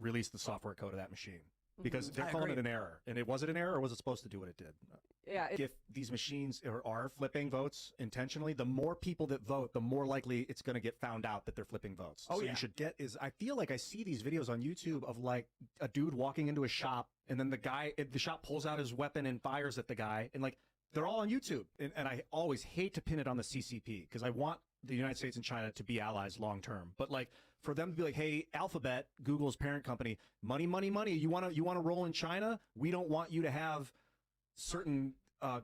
release the software code of that machine. Because they're calling it an error. And was it an error, or was it supposed to do what it did? Yeah. If these machines are flipping votes intentionally, the more people that vote, the more likely it's going to get found out that they're flipping votes. Oh, so yeah. you should I feel like I see these videos on YouTube of like a dude walking into a shop, and then the shop pulls out his weapon and fires at the guy. And like, they're all on YouTube. And I always hate to pin it on the CCP because I want the United States and China to be allies long term. But like, for them to be like, hey, Alphabet, Google's parent company, money, money, money. You want to roll in China? We don't want you to have certain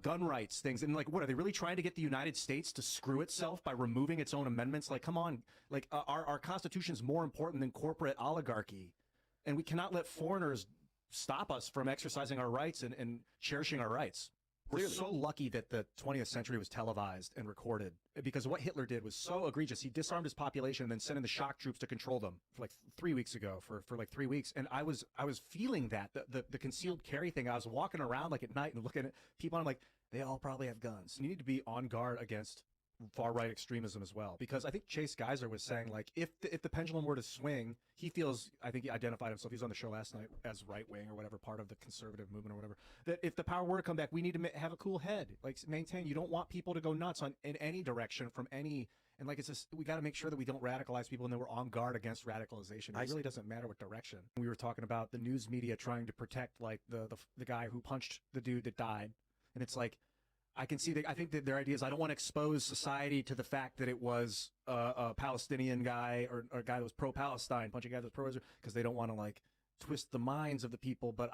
gun rights things. And like, what are they really trying to get the United States to screw itself by removing its own amendments? Like, come on, like our Constitution is more important than corporate oligarchy, and we cannot let foreigners stop us from exercising our rights and cherishing our rights. We're so lucky that the 20th century was televised and recorded, because what Hitler did was so egregious. He disarmed his population and then sent in the shock troops to control them for like 3 weeks ago for like 3 weeks. And I was feeling that the concealed carry thing. I was walking around like at night and looking at people, and I'm like, they all probably have guns. And you need to be on guard against far right extremism as well, because I think Chase Geiser was saying like, if the pendulum were to swing, he feels, I think he identified himself, he was on the show last night as right wing or whatever, part of the conservative movement or whatever, that if the power were to come back, we need to have a cool head, like maintain. You don't want people to go nuts in any direction from any, and like, it's just, we got to make sure that we don't radicalize people, and then we're on guard against radicalization. It really doesn't matter what direction. We were talking about the news media trying to protect like the guy who punched the dude that died, and it's like, I can see that. I think that their idea is, I don't want to expose society to the fact that it was a Palestinian guy or a guy that was pro-Palestine punching a guy that was pro-Israel, because they don't want to like twist the minds of the people. But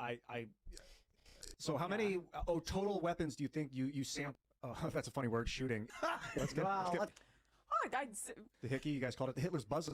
so how many total weapons do you think you sampled? Oh, that's a funny word, shooting. Let's get, Oh, the hickey. You guys called it the Hitler's buzz.